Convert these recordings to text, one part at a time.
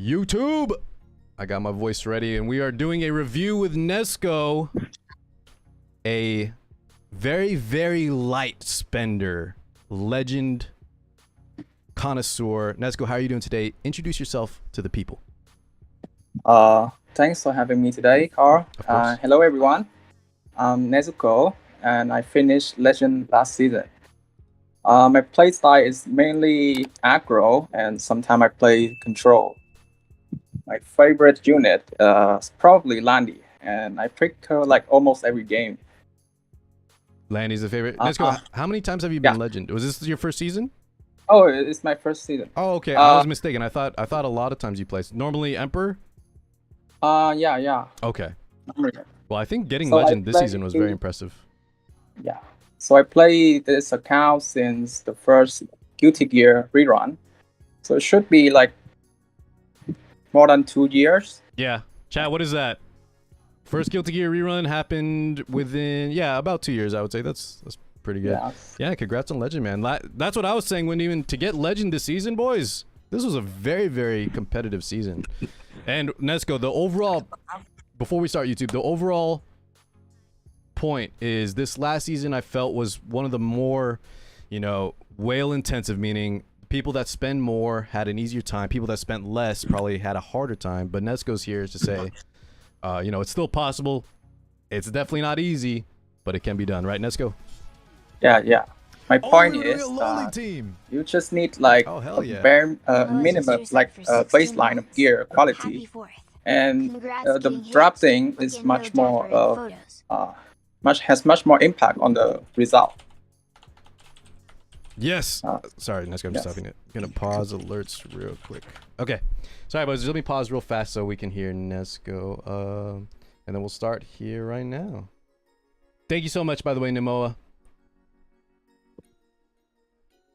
YouTube. I got my voice ready, and we are doing a review with Nezuko, a very, very light spender, legend, connoisseur. Nezuko, how are you doing today? Introduce yourself to the people. Thanks for having me today, Carl. Hello, everyone. I'm Nezuko, and I finished Legend last season. My playstyle is mainly aggro, and sometimes I play control. My favorite unit is probably Landy, and I pick her like almost every game. Landy's the favorite. Nezuko, how many times have you been Legend? Was this your first season? Oh, it's my first season. Oh, okay. I was mistaken. I thought a lot of times you played. Normally Emperor? Yeah. Okay. Well, I think getting Legend this season was very impressive. Yeah. So I played this account since the first Guilty Gear rerun. So it should be like more than 2 years. Yeah. Chat, what is that? First Guilty Gear rerun happened within, about 2 years, I would say. That's pretty good. Yeah, congrats on Legend, man. That's what I was saying when even to get Legend this season, boys. This was a very, very competitive season. And Nezuko, the overall, before we start YouTube, the overall point is this last season I felt was one of the more, whale intensive, meaning people that spend more had an easier time. People that spent less probably had a harder time. But Nezuko's here to say, it's still possible. It's definitely not easy, but it can be done, right, Nezuko? Yeah. My point is, you just need like bare minimum, like baseline of gear quality, and the drafting is much more has much more impact on the result. Yes. Sorry, Nezuko, I'm just stopping it. I'm gonna pause alerts real quick. Okay. Sorry, boys. Let me pause real fast so we can hear Nezuko. And then we'll start here right now. Thank you so much, by the way, Nemoa.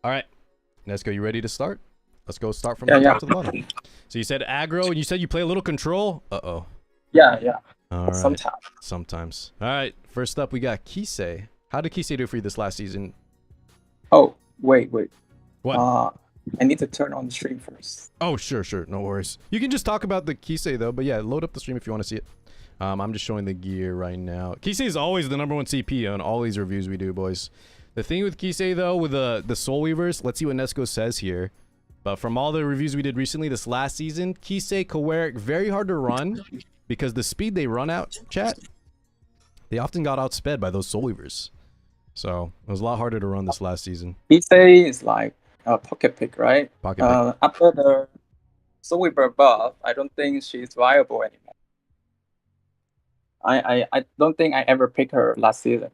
All right, Nezuko, you ready to start? Let's go start from the top to the bottom. So you said aggro, and you said you play a little control? Uh-oh. Yeah. All right. Sometimes. All right, first up, we got Kise. How did Kise do for you this last season? Oh, wait. What? I need to turn on the stream first. Oh, sure. No worries. You can just talk about the Kise, though. But yeah, load up the stream if you want to see it. I'm just showing the gear right now. Kise is always the #1 CP on all these reviews we do, boys. The thing with Kise, though, with the Soul Weavers, let's see what Nezuko says here. But from all the reviews we did recently this last season, Kise, Kawarik, very hard to run because the speed they run out, chat, they often got outsped by those Soul Weavers. So it was a lot harder to run this last season. Kise is like a pocket pick, right? Pocket pick. After the Soul Weaver buff, I don't think she's viable anymore. I don't think I ever picked her last season.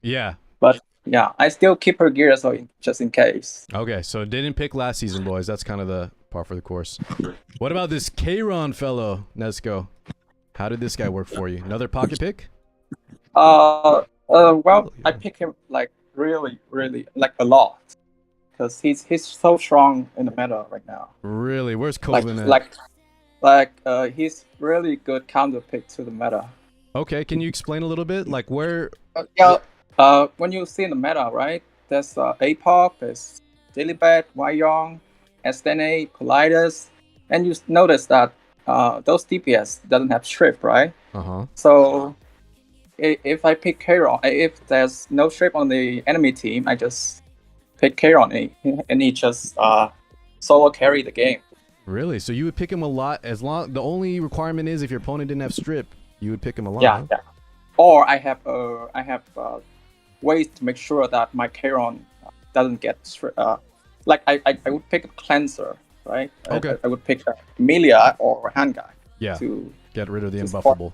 Yeah. But yeah, I still keep her gear just in case. Okay, so didn't pick last season, boys. That's kind of the par for the course. What about this Kairon fellow, Nezuko? How did this guy work for you? Another pocket pick? Well, I pick him like really like a lot because he's so strong in the meta right now. Really? Where's Coven at? He's really good counter pick to the meta. Okay, can you explain a little bit? Like where? When you see in the meta, right? There's APOC, there's Dilibet, Hwayoung, SNA, Politis, and you notice that those DPS doesn't have strip, right? So if I pick Kairon, if there's no strip on the enemy team, I just pick Kairon and he just solo carry the game. Really? So you would pick him a lot the only requirement is if your opponent didn't have strip, you would pick him a lot. Yeah. Or I have ways to make sure that my Kairon doesn't get like I would pick a cleanser, right? Okay. I would pick Emilia or Hangai. Yeah. To get rid of the unbuffable.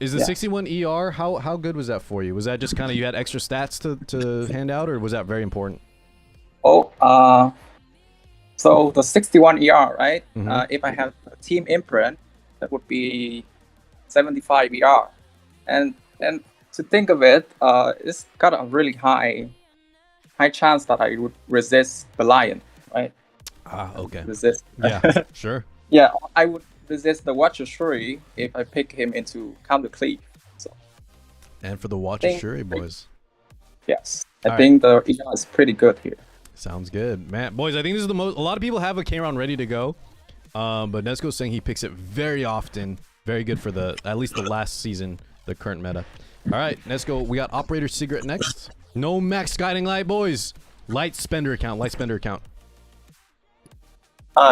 Is the 61 ER how good was that for you? Was that just kind of you had extra stats to hand out, or was that very important? So the 61 ER, right? If I have a team imprint, that would be 75 ER, and to think of it, it's got a really high chance that I would resist the lion, right? Okay. Resist. Yeah, sure. Yeah, I would resist the Watcher Shuri if I pick him into counter cleave. So. And for the Watcher Shuri, boys. Yes, I think the ER is pretty good here. Sounds good, man. Boys, I think this is the most. A lot of people have a Kairon ready to go. But Nezuko's saying he picks it very often. Very good for at least the last season, the current meta. All right, Nezuko, we got Operator Sigret next. No max guiding light, boys. Light spender account.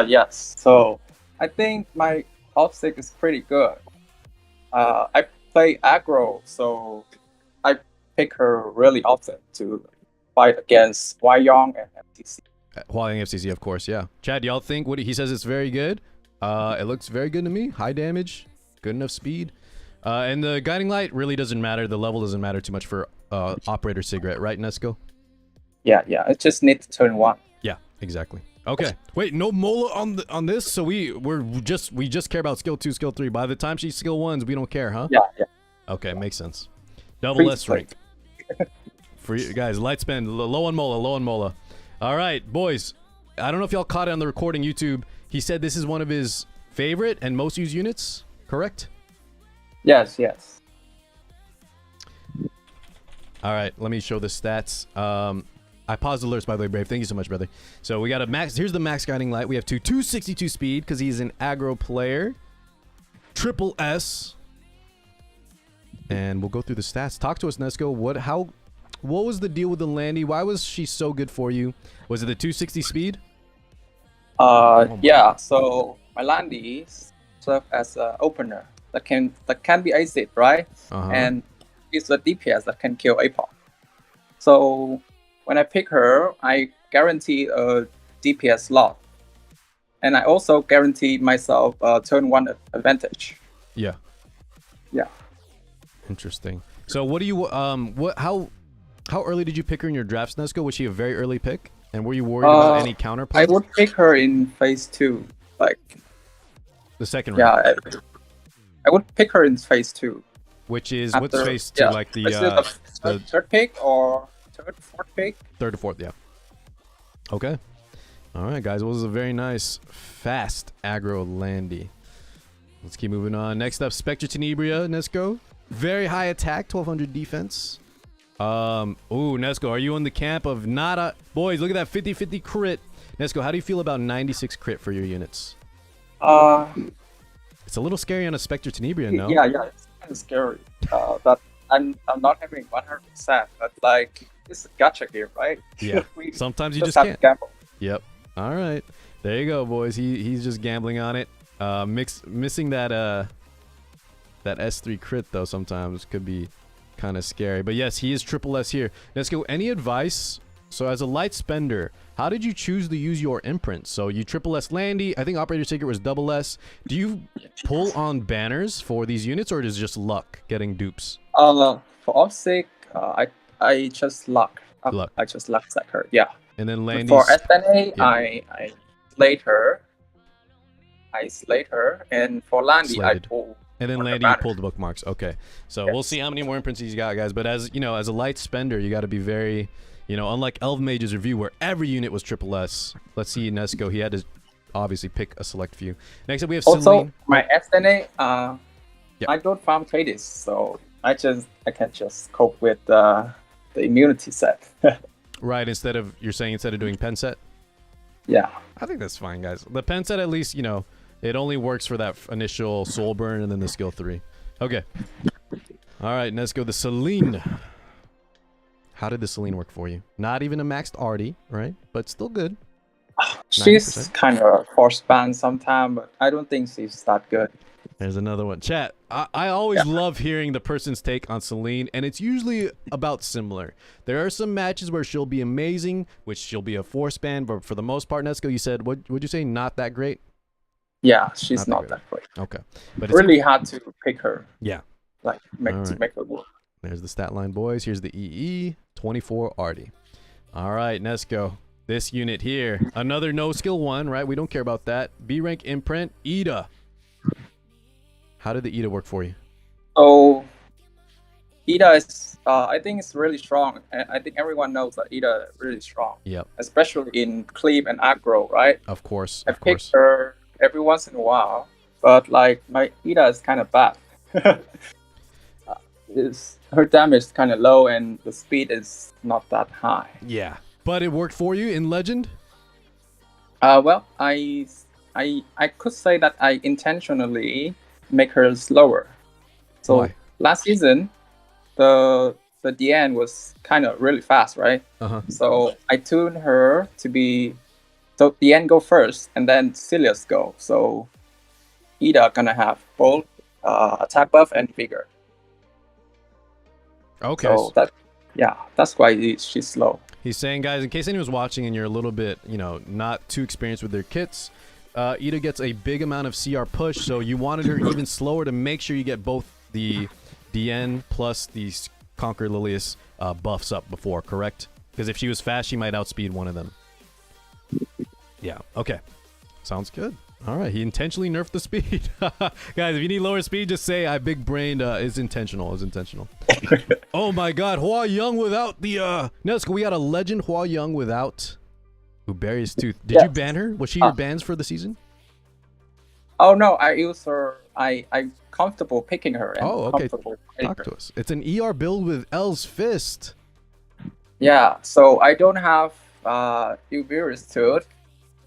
Yes. So I think my Optic is pretty good. I play aggro, so I pick her really often to fight against Hwayoung and FTC. Hwayoung FCC, of course, yeah. Chad, y'all think what he says it's very good? It looks very good to me. High damage, good enough speed. And the guiding light really doesn't matter. The level doesn't matter too much for Operator Sigret, right, Nezuko? Yeah. It just needs to turn 1. Yeah, exactly. Okay. Wait, no Mola on this? So we just care about skill 2, skill 3. By the time she's skill 1s, we don't care, huh? Yeah. Okay, makes sense. Double S rank. For you guys, light spend, low on Mola. All right, boys. I don't know if y'all caught it on the recording YouTube. He said this is one of his favorite and most used units, correct? Yes. All right, let me show the stats. I paused alerts, by the way, Brave. Thank you so much, brother. So we got a max. Here's the max guiding light. We have 262 speed because he's an aggro player. Triple S. And we'll go through the stats. Talk to us, Nezuko. What was the deal with the Landy? Why was she so good for you? Was it the 260 speed? Yeah. So my Landy serves as an opener that can be acid, right? And it's a DPS that can kill APOC. So when I pick her, I guarantee a DPS slot, and I also guarantee myself a turn 1 advantage. Yeah. Interesting. So what do you how early did you pick her in your drafts, Nezuko? Was she a very early pick? And were you worried about any counterplay? I would pick her in phase 2, like the second round. Yeah, I would pick her in phase 2. Which is what's phase 2? Like the third pick or fourth pick? Third to fourth, yeah. Okay. All right, guys. Well, this is a very nice, fast aggro Landy. Let's keep moving on. Next up, Specter Tenebria, Nezuko. Very high attack, 1200 defense. Ooh, Nezuko, are you in the camp of nada? Boys, look at that 50-50 crit. Nezuko, how do you feel about 96 crit for your units? It's a little scary on a Specter Tenebria, no? Yeah, it's kind of scary. But I'm not having 100%, but like it's a gacha here, right? Yeah. Sometimes you just can't. Gamble. Yep. All right. There you go, boys. He's just gambling on it. Missing that S3 crit though sometimes could be kind of scary. But yes, he is triple S here. Let's go. Any advice? So as a light spender, how did you choose to use your imprint? So you triple S Landy. I think Operator Sigret was double S. Do you pull on banners for these units, or is it just luck getting dupes? For Optic, I just luck. Luck. I just luck set her. Yeah. And then Landy. For SNA, yeah. I slayed her. And for Landy, I pull. And then Landy, you pulled bookmarks. Okay. So we'll see how many more imprints he's got, guys. But as you know, as a light spender, you got to be very, unlike Elf Mage's review where every unit was triple S. Let's see Nezuko. He had to obviously pick a select few. Next up, we have Celine. Also, my SNA, I don't farm Politis, so I can just cope with the immunity set. Right. Instead of doing pen set. Yeah. I think that's fine, guys. The pen set, at least, it only works for that initial soul burn and then the skill 3. Okay. All right, let's go. The Celine. How did the Celine work for you? Not even a maxed Arty, right? But still good. She's 90%. kind of force ban sometimes, but I don't think she's that good. There's another one. Chat, I always love hearing the person's take on Celine, and it's usually about similar. There are some matches where she'll be amazing, which she'll be a force ban, but for the most part, Nezuko, you said, would you say not that great? Yeah, she's not that great. Okay. But it's really hard to pick her. Yeah. Like, make her work. There's the stat line, boys. Here's the EE, 24 Arty. All right, Nezuko. This unit here, another no skill 1, right? We don't care about that. B rank imprint, Ida. How did the Ida work for you? Oh, Ida is, I think it's really strong. And I think everyone knows that Ida is really strong. Yep. Especially in cleave and aggro, right? Of course. I pick her every once in a while, but like my Ida is kind of bad. Her damage is kind of low and the speed is not that high. Yeah. But it worked for you in Legend? Well, I I could say that I intentionally make her slower. So Why? last season, the DN was kind of really fast, right? So I tuned her to be, so DN go first and then Silius go. So either gonna have both attack buff and vigor. Okay. So that's why she's slow. He's saying, guys, in case anyone's watching and you're a little bit, not too experienced with their kits, Ida gets a big amount of CR push, so you wanted her even slower to make sure you get both the DN plus the Conqueror Lilias buffs up before, correct? Because if she was fast, she might outspeed one of them. Yeah, okay. Sounds good. All right, he intentionally nerfed the speed. Guys, if you need lower speed, just say I big-brained is intentional. Oh my god, Hwayoung without the Nezuko, we got a legend Hwayoung without Uberia's Tooth. Did you ban her? Was she your bans for the season? Oh no, I use her. I'm comfortable picking her. And okay. Talk to us. It's an ER build with L's Fist. Yeah, so I don't have Uberia's Tooth,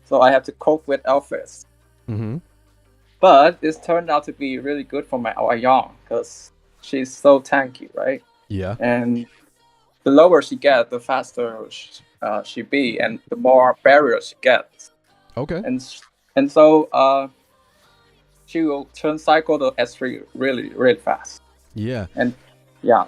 so I have to cope with L Fist. But this turned out to be really good for my Hwayoung because she's so tanky, right? Yeah. And the lower she gets, the faster she be, and the more barriers she gets. Okay. And so she will turn cycle the S3 really, really fast. Yeah. And yeah.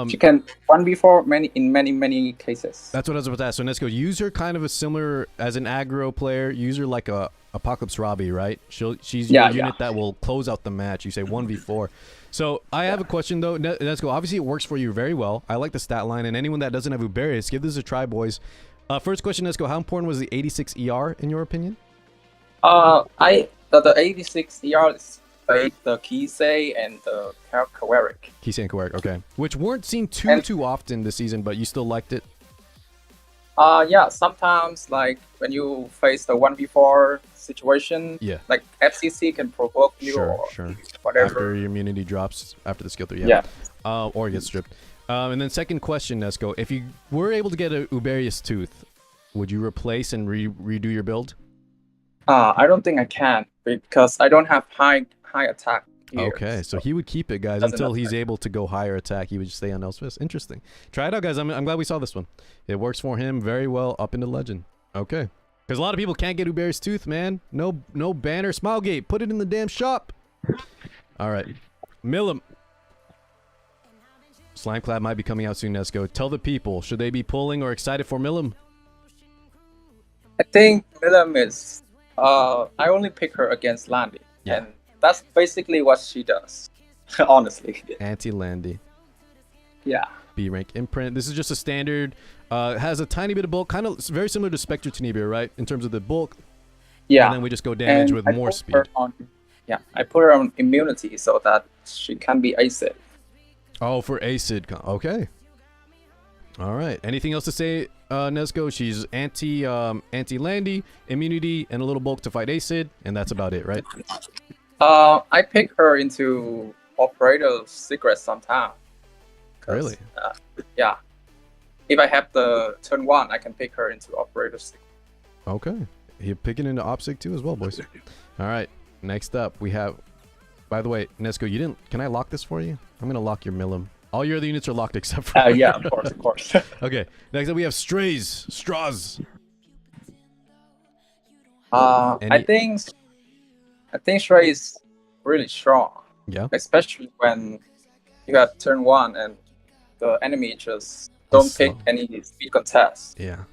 She can 1v4 in many cases. That's what I was about to ask. So Nezuko, use her kind of a similar as an aggro player. Use her like a Apocalypse Ravi, right? She's your unit that will close out the match. You say 1v4. So I have a question though, Nezuko. Obviously, it works for you very well. I like the stat line, and anyone that doesn't have Uberius, give this a try, boys. First question, Nezuko. How important was the 86 ER in your opinion? The 86 ER is the Kise and the Kawarik. Kise and Kairon, okay. Which weren't seen too often this season, but you still liked it? Yeah, sometimes like when you face the 1v4 situation, like FCC can provoke you or whatever. After your immunity drops after the skill 3, or gets stripped. And then second question, Nezuko, if you were able to get a Uberius Tooth, would you replace and redo your build? I don't think I can because I don't have high attack here. Okay, so he would keep it, guys, until he's able to go higher attack. He would just stay on L's Fist. Interesting. Try it out, guys. I'm glad we saw this one. It works for him very well up into Legend. Okay. Because a lot of people can't get Uberius Tooth, man. No banner. Smilegate. Put it in the damn shop. All right. Milim. Slime Clap might be coming out soon, Nezuko. Tell the people, should they be pulling or excited for Milim? I think Milim is... I only pick her against Landy. Yeah. And that's basically what she does, honestly. Anti-Landy. Yeah. B rank imprint. This is just a standard. Has a tiny bit of bulk, kind of very similar to Specter Tenebria, right? In terms of the bulk. Yeah. And then we just go damage with more speed. I put her on immunity so that she can be acid. Oh, for acid. Okay. All right. Anything else to say, Nezuko? She's anti-Landy, immunity, and a little bulk to fight acid, and that's about it, right? I pick her into Operator Sigret sometime. Really? Yeah. If I have the turn 1, I can pick her into Operator Sigret. Okay. You're picking into OpSig too as well, boys. All right. Next up, we have... By the way, Nezuko, you didn't... Can I lock this for you? I'm going to lock your Milim. All your other units are locked except for... yeah, of course. Okay. Next up, we have Straze. I think Straze is really strong. Yeah. Especially when you got turn 1 and the enemy just don't pick any speed contest. Yeah. You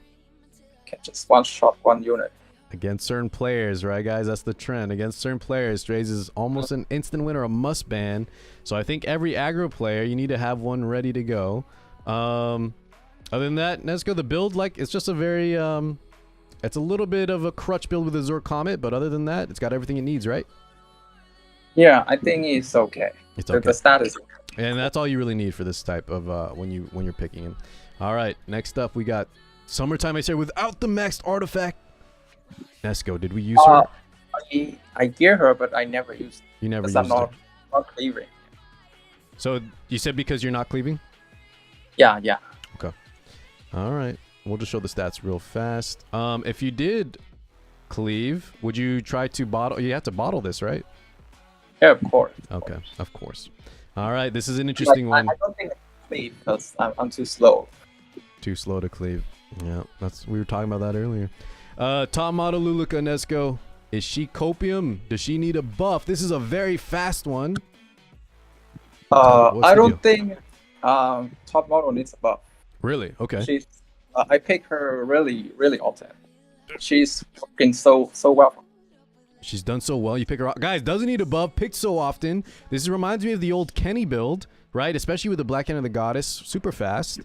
can just one-shot one unit. Against certain players, right, guys? That's the trend. Against certain players, Straze is almost an instant win or a must ban. So I think every aggro player, you need to have one ready to go. Other than that, Nezuko, the build, like, it's just a very... it's a little bit of a crutch build with Azure Comet, but other than that, it's got everything it needs, right? Yeah, I think it's okay. It's okay. The status. And that's all you really need for this type of when you're picking him. All right, next up we got Summertime Ice Air without the maxed artifact. Nezuko, did we use her? I gear her, but I never used her. You never used her. Not cleaving. So you said because you're not cleaving? Yeah. Okay. All right. We'll just show the stats real fast. If you did cleave. Would you try to bottle? You have to bottle this, right? Yeah, of course. Okay, of course. All right, this is an interesting one. I don't think I can cleave because I'm too slow. Too slow to cleave. Yeah, we were talking about that earlier. Top model Luluca Nezuko. Is she copium? Does she need a buff? This is a very fast one. I don't think top model needs a buff. Really? Okay. She's I pick her really often. She's working so well. She's done so well. You pick her up. Guys, doesn't need a buff. Picked so often. This reminds me of the old Kenny build, right? Especially with the Black Hand of the Goddess. Super fast.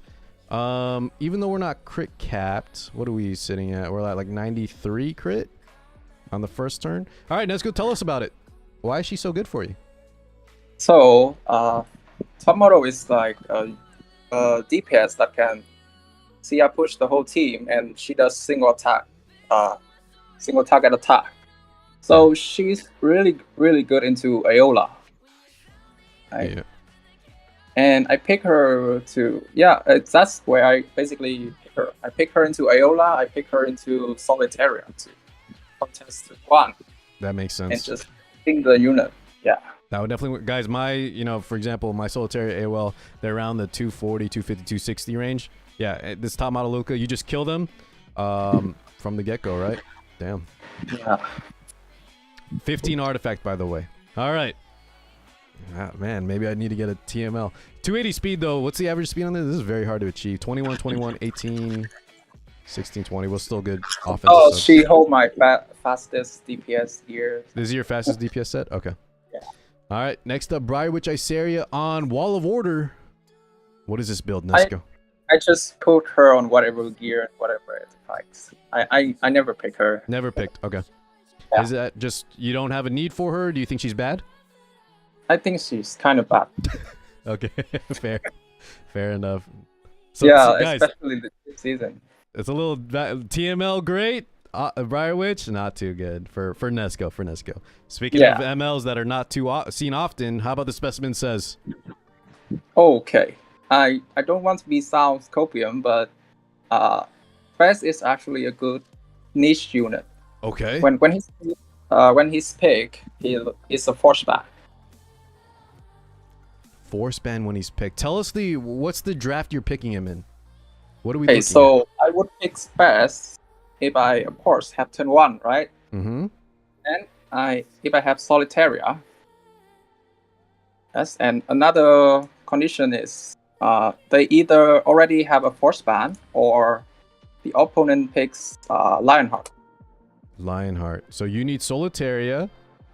Even though we're not crit capped, what are we sitting at? We're at like 93 crit on the first turn. All right, Nezuko, tell us about it. Why is she so good for you? So, top model is like a DPS that can see I push the whole team, and she does single target attack. So she's really good into Aola. Right? Yeah. And I pick her to that's where I basically pick her. I pick her into Aola. I pick her into Solitaria to contest one. That makes sense. And just think the unit. Yeah. That would definitely work. Guys, for example, my Solitaria AOL, they're around the 240, 250, 260 range. Yeah, this top model Luca, you just kill them from the get-go, right? Damn. Yeah. 15 artifact, by the way. All right. Ah, man, maybe I need to get a TML. 280 speed, though. What's the average speed on this? This is very hard to achieve. 21, 21, 18, 16, 20. Well, still good offense. Oh, she hold my fastest DPS here. This is your fastest DPS set? Okay. Yeah. All right. Next up, Briar Witch Iceria on Wall of Order. What is this build, Nezuko? I just put her on whatever gear and whatever it likes. I never pick her. Never picked. Okay. Yeah. Is that just you don't have a need for her? Do you think she's bad? I think she's kind of bad. Okay, fair enough. So, yeah, guys, especially this season. It's a little TML great. Briar Witch not too good for Nezuko. Speaking of MLs that are not too seen often, how about the Specimen Sez? Okay, I don't want to be sound copium, but Razz is actually a good niche unit. Okay. When he's picked, he is a force ban. Force ban when he's picked. Tell us what's the draft you're picking him in? What are we? Okay, so I would pick Razz if I, of course, have turn 1, right? Mm-hmm. And if I have Solitaria. Yes, and another condition is they either already have a force ban or the opponent picks Lionheart. Lionheart. So you need Solitaria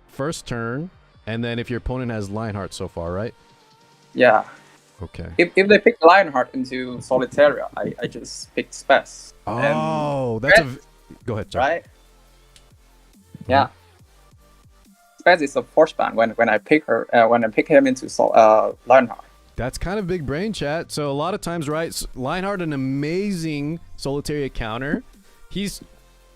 first turn, and then if your opponent has Lionheart so far, right? Yeah. Okay. If they pick Lionheart into Solitaria, I just pick Spec. Oh, that's go ahead, sorry. Right? Yeah. Spec is a force ban when I pick her when I pick him into Lionheart. That's kind of big brain, chat. So a lot of times, right? Lionheart, an amazing Solitaria counter.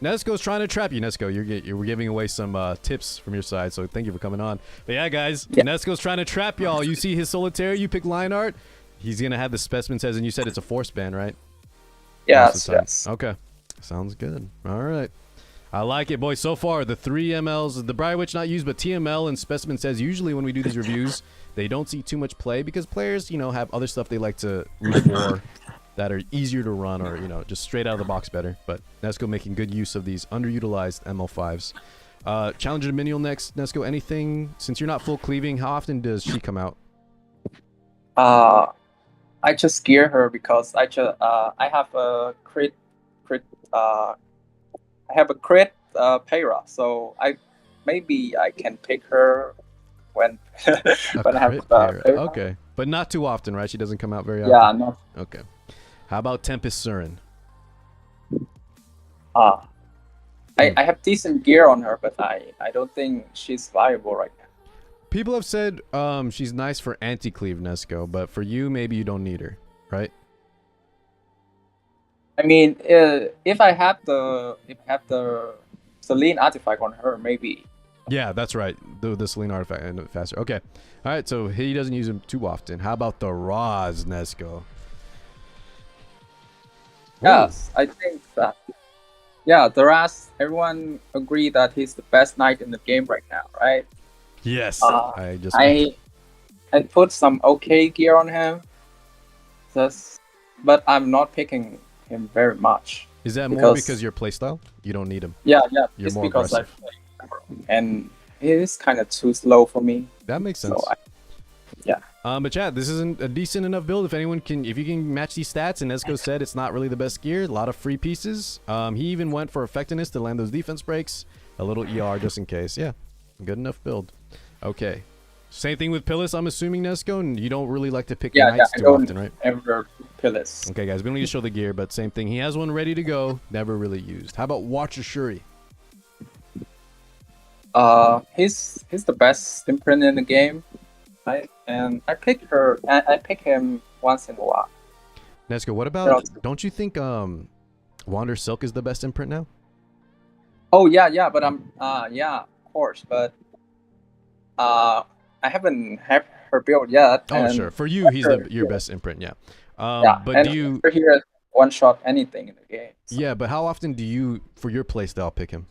Nezuko's trying to trap you. Nezuko, we're giving away some tips from your side, so thank you for coming on. But yeah, guys, Nezuko's trying to trap y'all. You see his Solitaria, you pick Lionheart, he's going to have the Specimen Sez, and you said it's a force ban, right? Yes. Okay. Sounds good. All right. I like it, boys. So far, the 3 MLs, the Briar Witch not used, but TML and Specimen Sez, usually when we do these reviews, they don't see too much play because players, have other stuff they like to root for that are easier to run or, just straight out of the box better. But Nezuko making good use of these underutilized ML5s. Challenger Dominiel next. Nezuko, anything? Since you're not full cleaving, how often does she come out? I just gear her because I have a crit Peira, so maybe I can pick her when I have Peira. Okay, but not too often, right? She doesn't come out very often. Yeah, no. Okay. How about Tempest Surin? I have decent gear on her, but I don't think she's viable right now. People have said she's nice for anti-cleave, Nezuko, but for you, maybe you don't need her, right? I mean, if I have the Celine artifact on her, maybe. Yeah, that's right. The Celine artifact and faster. Okay. All right, so he doesn't use them too often. How about the Razz, Nezuko? Yes, I think that Yeah, the Razz, everyone agree that he's the best knight in the game right now, right? Yes. I put some okay gear on him, but I'm not picking him very much. Is that more because your playstyle? You don't need him. Yeah. You're it's more because aggressive. I play aggro, and it is kind of too slow for me. That makes sense. So yeah. But chat, this isn't a decent enough build. If you can match these stats, and Nezuko said it's not really the best gear. A lot of free pieces. He even went for effectiveness to land those defense breaks. A little ER just in case. Yeah, good enough build. Okay. Same thing with Politis, I'm assuming, Nezuko, and you don't really like to pick knights too often, right? Ever Politis. Okay, guys, we don't need to show the gear, but same thing. He has one ready to go, never really used. How about Watcher Shuri? He's the best imprint in the game. And I pick him once in a while. Nezuko, what about? Don't you think Wander Silk is the best imprint now? Oh yeah, but yeah, of course, but I haven't had her build yet. Oh sure, for you he's your best imprint, yeah. But do you here one shot anything in the game? So. Yeah, but how often do you, for your playstyle, pick him?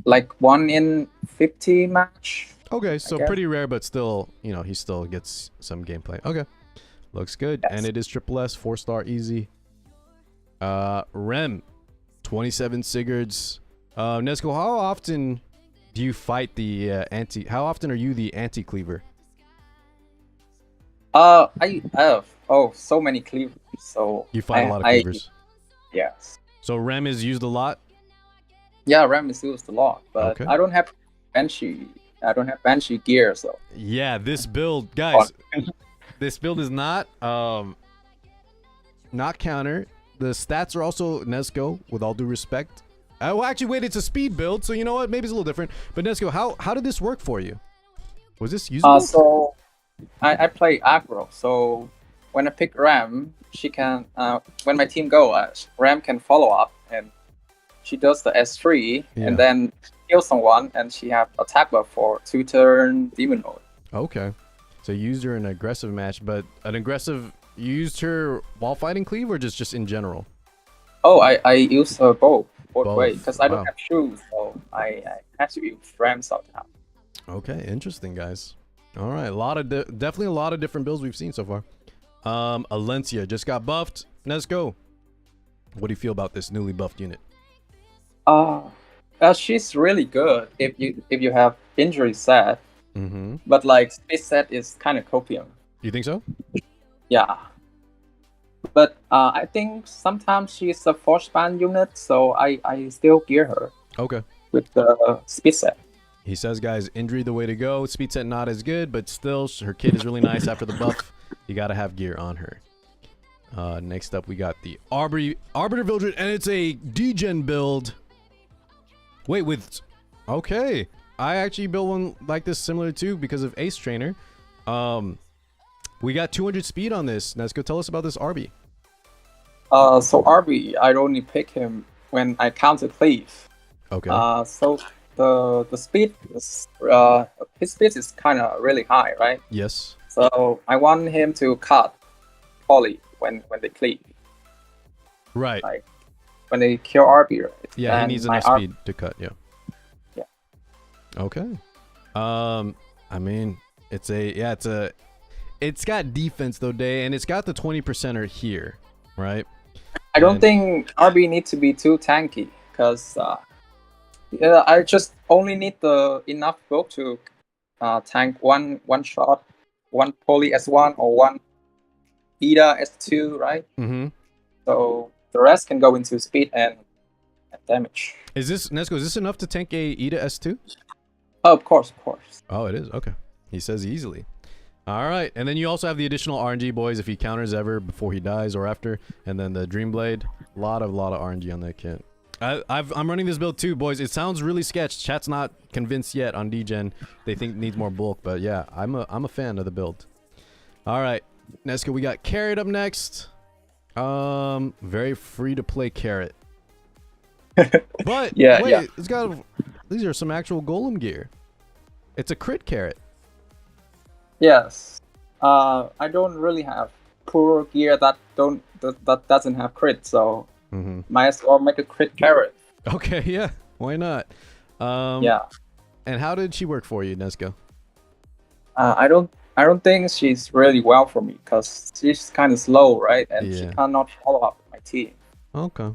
Like 1 in 50 match. Okay, so pretty rare, but still, he still gets some gameplay. Okay, looks good. Yes. And it is triple S, 4-star easy. Rem, 27 Sigurds. Nezuko, how often do you fight the how often are you the anti-cleaver? I have so many cleavers. So you fight a lot of cleavers. Yes. So Rem is used a lot. Yeah, Rem is used a lot, but okay. I don't have Banshee. I don't have Banshee gear, so. Yeah, this build, guys. This build is not counter. The stats are also Nezuko, with all due respect. Well, actually, wait, it's a speed build, so you know what? Maybe it's a little different. But Nezuko, how did this work for you? Was this usable? So I play aggro. So when I pick Rem, she can. When my team go, Rem can follow up, and she does the S3, and then kill someone, and she have attack buff for 2-turn demon mode. Okay, so you used her in an aggressive match, but you used her while fighting cleave, or just in general? Oh, I use her both ways because I don't have shoes, so I have to use Rem sometimes. Okay, interesting, guys. All right, definitely a lot of different builds we've seen so far. Alencia just got buffed. Nezuko, what do you feel about this newly buffed unit? She's really good if you have injury set. Mm-hmm. But like speed set is kind of copium. You think so? Yeah. But I think sometimes she's a force band unit, so I still gear her. Okay. With the speed set. He says, guys, injury the way to go. Speed set not as good, but still, her kit is really nice after the buff. You gotta have gear on her. Next up, we got the Arbiter Vildred, and it's a degen build. Wait, okay. I actually built one like this similar too because of Ace Trainer. We got 200 speed on this. Nezuko, tell us about this Arby. So Arby, I only pick him when I counter cleave. Okay. So the speed is his speed is kind of really high, right? Yes. So I want him to cut poly when they cleave. Right. Like when they kill Arby, right? Yeah, he needs enough speed to cut. Yeah. Yeah. Okay. I mean, it's got defense though, Day, and it's got the 20%er here, right? I don't think Arby needs to be too tanky because I just only need the enough build to tank one shot, one poly S1 or one Ida S2, right? Mm-hmm. So the rest can go into speed and damage. Is this, Nezuko, is this enough to tank a Ida S2? Oh, of course. Oh, it is? Okay. He says easily. All right. And then you also have the additional RNG, boys, if he counters ever before he dies or after. And then the Dream Blade. A lot of RNG on that kit. I'm running this build too, boys. It sounds really sketch. Chat's not convinced yet on degen. They think it needs more bulk. But yeah, I'm a fan of the build. All right. Nezuko, we got Carrot up next. Very free to play Carrot. But wait, it's got these are some actual golem gear. It's a crit Carrot. Yes. I don't really have poor gear that doesn't have crit, so might as well make a crit carrot. Okay, yeah, why not? Yeah. And how did she work for you, Nezuko? I don't think she's really well for me because she's kind of slow, right? And she cannot follow up with my team. Okay.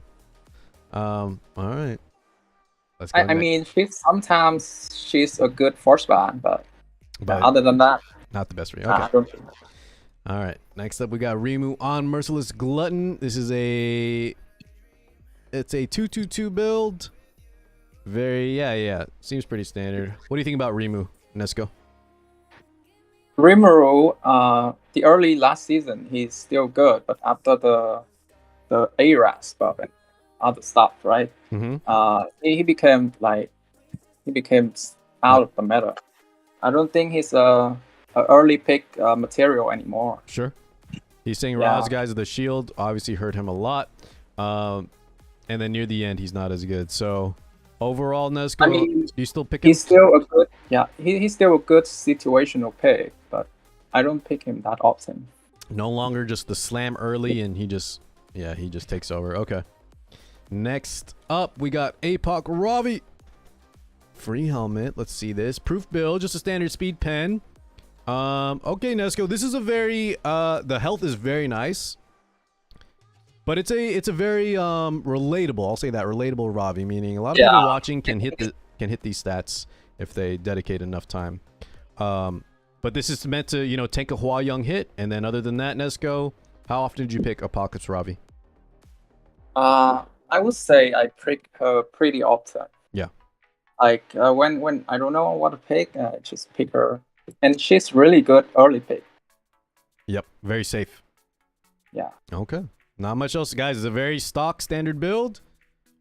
All right. Let's go I mean, sometimes she's a good force band, but other than that, not the best for you. Okay. I don't think. All right. Next up, we got Rimu on Merciless Glutton. This is it's a 2-2-2 build. Yeah. Seems pretty standard. What do you think about Rimu, Nezuko? Rimu, the early last season, he's still good, but after the Razz buff and other stuff, right? He became out of the meta. I don't think he's a early pick material anymore. Sure. He's saying Razz guys of the shield obviously hurt him a lot, and then near the end he's not as good. So overall, Nezuko, do you still pick him? He's still a good, he's still a good situational pick, but I don't pick him that often. No longer just the slam early, and he just takes over. Okay. Next up, we got APOC Ravi. Free helmet. Let's see this. Proof build, just a standard speed pen. Okay, Nezuko, this is a very the health is very nice. But it's a very relatable, I'll say that, relatable Ravi, meaning a lot of people watching can hit these stats if they dedicate enough time. But this is meant to, you know, tank a Hwayoung hit, and then other than that, Nezuko, how often did you pick Apocalypse Ravi? I would say I pick her pretty often. Yeah. Like when I don't know what to pick, I just pick her, and she's really good early pick. Yep, very safe. Yeah. Okay. Not much else, guys. It's a very stock standard build.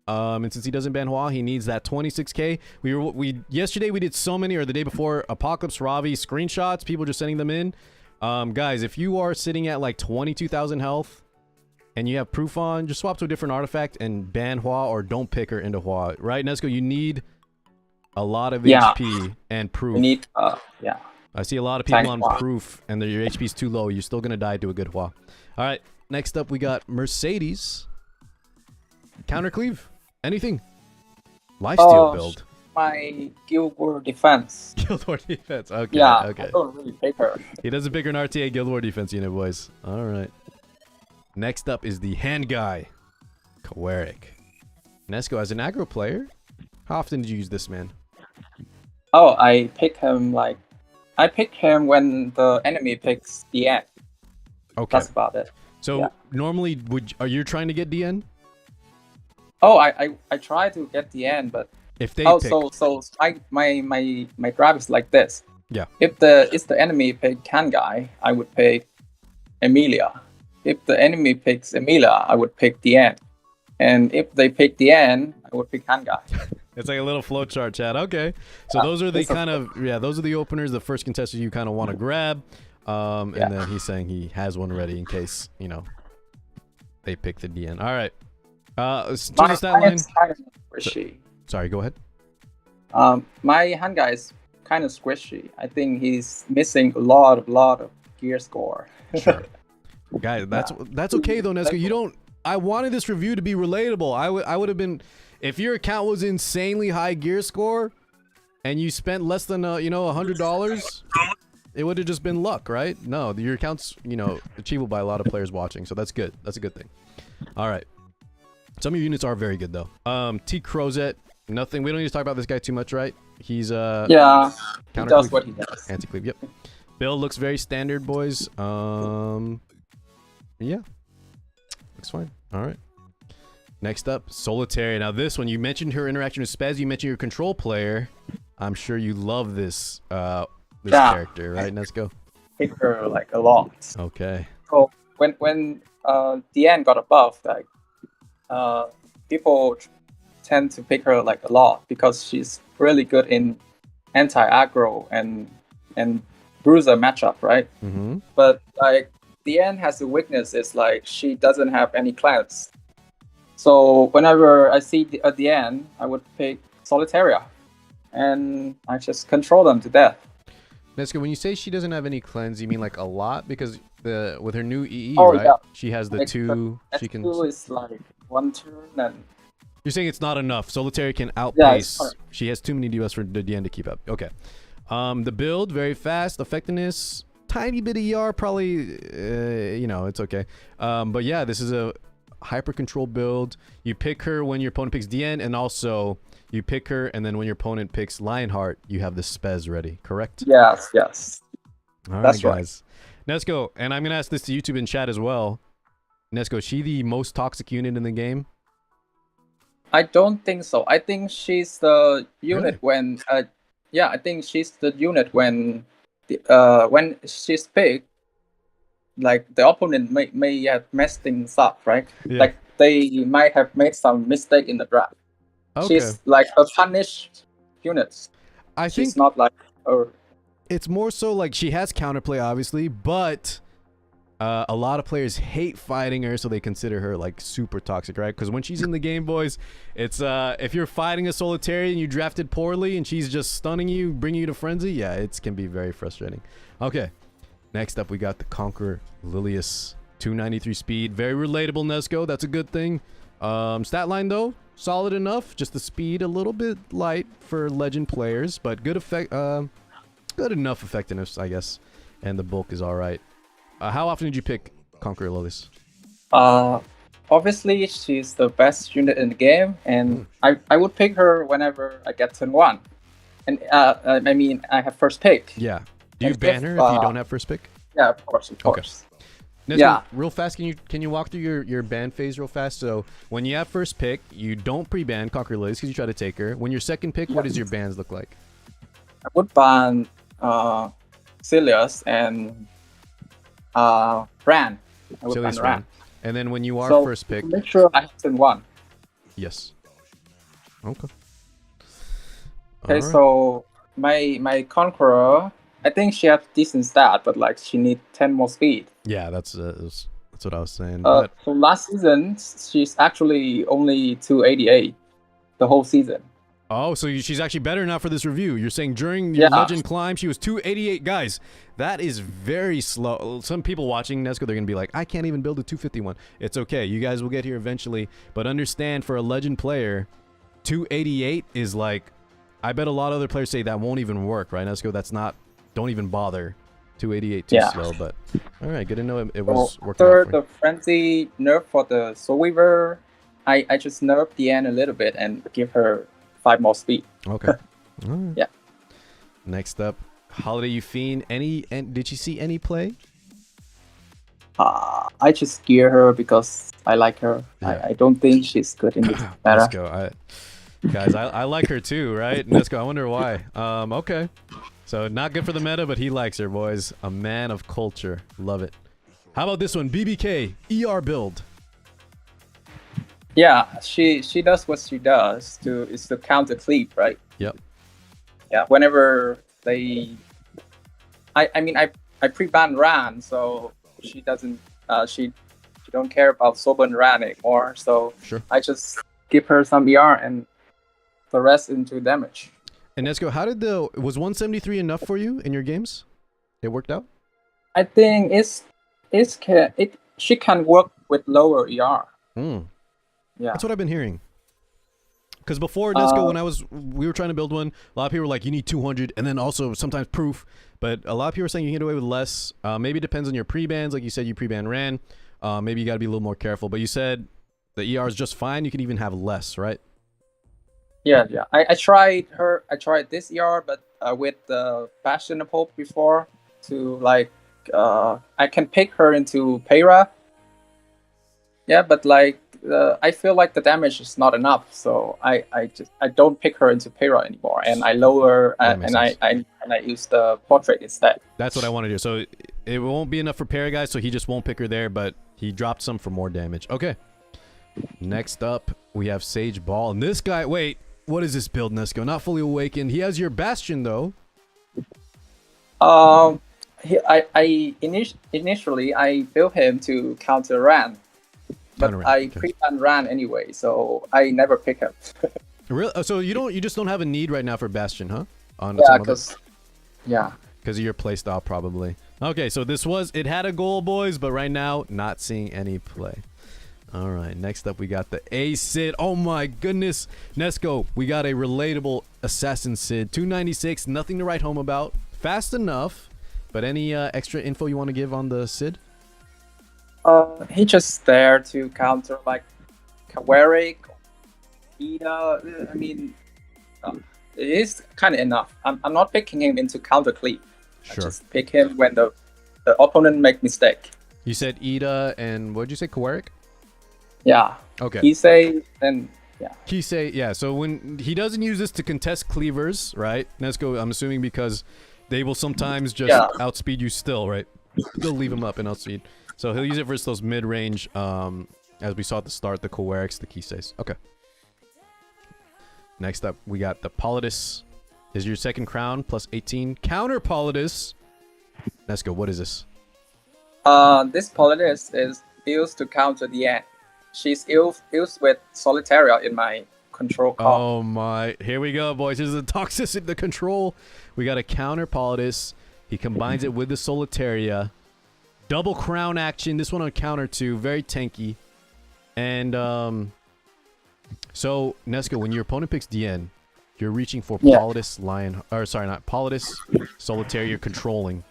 And since he doesn't ban Hwa, he needs that 26k. Yesterday we did so many, or the day before, Apocalypse Ravi screenshots. People just sending them in. Guys, if you are sitting at like 22,000 health and you have proof on, just swap to a different artifact and ban Hwa, or don't pick her into Hwa. Right, Nezuko? You need a lot of HP and proof. You need, I see a lot of people on proof, and your HP is too low. You're still gonna die to a good Hwa. All right. Next up, we got Mercedes. Counter cleave. Anything. Lifesteal build. My Guild War defense. Guild War defense. Okay. Yeah, okay. I don't really pick her. He doesn't pick an RTA Guild War defense unit, boys. All right. Next up is the hand guy, Kawarik. Nezuko, as an aggro player, how often did you use this man? Oh, I pick him when the enemy picks DN. Okay. That's about it. So normally, are you trying to get DN? Oh, I try to get DN, but if they my grab is like this. Yeah. If the enemy pick Can guy, I would pick Emilia. If the enemy picks Emilia, I would pick DN. And if they pick DN, I would pick Can guy. It's like a little flowchart, chat. Okay. So those are the those are the openers, the first contestants you kind of want to grab. And then he's saying he has one ready in case, you know, they pick the DN. All right. To the stat line. Sorry, go ahead. My hand guy is kind of squishy. I think he's missing a lot of gear score. Sure. Guys, that's okay though, Nezuko. You don't. I wanted this review to be relatable. I would have been, if your account was insanely high gear score, and you spent less than $100. It would have just been luck, right? No, your account's, achievable by a lot of players watching, so that's good. That's a good thing. All right. Some of your units are very good, though. T. Crozet, nothing. We don't need to talk about this guy too much, right? He's, he does what he does. Anti-cleave, yep. Build looks very standard, boys. Yeah. Looks fine. All right. Next up, Solitaria. Now, this one, you mentioned her interaction with Spez. You mentioned your control player. I'm sure you love this, character, right? Let's go. Pick her like a lot. Okay. So when DN got a buff, like people tend to pick her like a lot because she's really good in anti-aggro and bruiser matchup, right? Mm-hmm. But like DN has a weakness, is like she doesn't have any cleanse. So whenever I see a DN, I would pick Solitaria, and I just control them to death. Nezuko, when you say she doesn't have any cleanse, you mean like a lot? Because with her new EE, right? Yeah. She has the like two. She can. Is like one turn and. You're saying it's not enough. Solitaria can Yeah, outpace. She has too many DPS for the DN to keep up. Okay. The build, very fast. Effectiveness, tiny bit of ER, probably, it's okay. But yeah, this is a hyper control build. You pick her when your opponent picks DN, and also you pick her, and then when your opponent picks Lionheart, you have the Spez ready, correct? Yes. All right, That's guys. Nezuko, and I'm going to ask this to YouTube and chat as well. Nezuko, is she the most toxic unit in the game? I don't think so. I think she's the unit Really? when. I think she's the unit when she's picked. Like the opponent may have messed things up, right? Yeah. Like they might have made some mistake in the draft. Okay. She's like a punished unit. She's not like her. It's more so like she has counterplay, obviously, but a lot of players hate fighting her, so they consider her like super toxic, right? Because when she's in the game, boys, it's if you're fighting a Solitaria and you drafted poorly and she's just stunning you, bringing you to frenzy, yeah, it can be very frustrating. Okay, next up we got the Conqueror Lilias, 293 speed, very relatable, Nezuko. That's a good thing. Stat line though, solid enough. Just the speed a little bit light for legend players, but good effect. Good enough effectiveness, I guess, and the bulk is all right. How often did you pick Conqueror Lilias? Obviously she's the best unit in the game, and I would pick her whenever I get turn 1. And I mean, I have first pick. Yeah. Do you ban her if you don't have first pick? Yeah, of course. Okay. Nezuko, Yeah. real fast, can you walk through your ban phase real fast? So when you have first pick, you don't pre-ban Conqueror Lilias because you try to take her. When you're second pick, what does your bans look like? I would ban Celius and Ran. I would ban Ran. And then when you are first pick, make sure I have turn 1. Yes. Okay. Okay, so my Conqueror, I think she has decent stat, but like she needs 10 more speed. Yeah, that's what I was saying. So last season, she's actually only 288 the whole season. Oh, so she's actually better now for this review. You're saying during your legend climb, she was 288. Guys, that is very slow. Some people watching Nezuko, they're going to be like, I can't even build a 251. It's okay. You guys will get here eventually. But understand, for a legend player, 288 is like, I bet a lot of other players say that won't even work, right, Nezuko? That's not, don't even bother. 288 too slow, but all right, good to know it was working out for the frenzy nerf for the Soul Weaver, I just nerf the end a little bit and give her 5 more speed. Okay. All right. Yeah. Next up, Holiday Yufine. Did you see any play? I just gear her because I like her. Yeah. I don't think she's good in this meta. Let's go. Guys, I like her too, right? Let's go. I wonder why. Okay. So not good for the meta, but he likes her, boys. A man of culture. Love it. How about this one? BBK, ER build. Yeah, she does what she does to counter creep, right? Yep. Yeah, whenever they, I mean I pre-ban Ran, so she doesn't she don't care about Soban Ran anymore. So sure. I just give her some ER and the rest into damage. And Nezuko, was 173 enough for you in your games? It worked out? I think she can work with lower ER. Yeah. That's what I've been hearing. Because before Nezuko, when we were trying to build one, a lot of people were like, you need 200, and then also sometimes proof. But a lot of people are saying you can get away with less. Maybe it depends on your pre-bans. Like you said, you pre-ban Ran. Maybe you got to be a little more careful. But you said the ER is just fine. You can even have less, right? Yeah. I tried this ER, but with the Bastion of Hope before to like I can pick her into Peira. Yeah, but like I feel like the damage is not enough, so I don't pick her into Peira anymore, and I lower and I use the portrait instead. That's what I want to do. So it won't be enough for Peira, guys. So he just won't pick her there, but he dropped some for more damage. Okay. Next up, we have Sage Baal, and this guy. Wait, what is this build, Nezuko? Not fully awakened. He has your Bastion though. Initially I built him to counter Ran. But I pre-ban Ran anyway, so I never pick him. Really? So you just don't have a need right now for Bastion, huh? Because of your playstyle, probably. Okay, so it had a goal, boys, but right now not seeing any play. All right, next up we got the A Sid. Oh my goodness. Nezuko, we got a relatable assassin Sid. 296, nothing to write home about. Fast enough, but any extra info you want to give on the Sid? He just there to counter like Kawarik, Ida. I mean, it is kind of enough. I'm not picking him into counter cleave. Sure. I just pick him when the opponent make mistake. You said Ida and what did you say, Kawarik? Yeah. Okay. Kise and yeah. Kise, yeah. So when he doesn't use this to contest cleavers, right? Nezuko, I'm assuming because they will sometimes just outspeed you still, right? They'll leave him up and outspeed. So he'll use it versus those mid-range, as we saw at the start, the Kawariks, the Kises. Okay. Next up, we got the Politis. Is your second crown plus 18. Counter Politis. Nezuko, what is this? This Politis is used to counter the end. She's used with Solitaria in my control call. Oh my. Here we go, boys. This is the toxicity, the control. We got a counter Politis. He combines it with the Solitaria. Double crown action. This one on counter 2. Very tanky. And, so, Nezuko, when your opponent picks DN, you're reaching for Politis, Lion... Or, sorry, not Politis, Solitaria, you're controlling.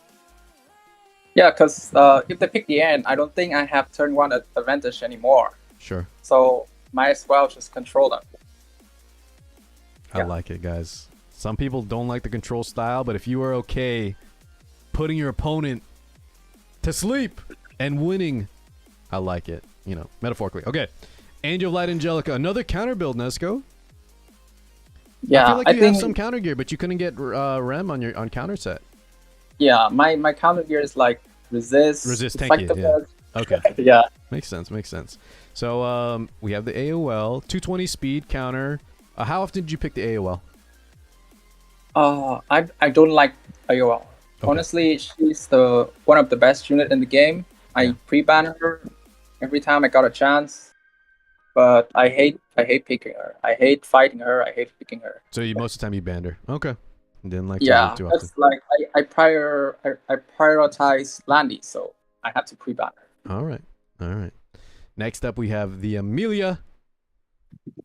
Yeah, because if they pick the end, I don't think I have turn 1 advantage anymore. Sure. So, might as well just control them. I like it, guys. Some people don't like the control style, but if you are okay putting your opponent to sleep and winning, I like it. You know, metaphorically. Okay. Angel of Light Angelica. Another counter build, Nezuko. Yeah, I feel like you have some counter gear, but you couldn't get Rem on counter set. Yeah, my counter gear is like resist. Tanky, like yeah. Okay. Yeah. Makes sense. So we have the AOL, 220 speed counter. How often did you pick the AOL? I don't like AOL. Okay. Honestly, she's one of the best unit in the game. I pre-ban her every time I got a chance. But I hate picking her. I hate fighting her. I hate picking her. So most of the time you banned her. Okay. Didn't like to too often. That's like I prioritize Landy, so I have to pre-ban her. All right. Next up we have the Emilia.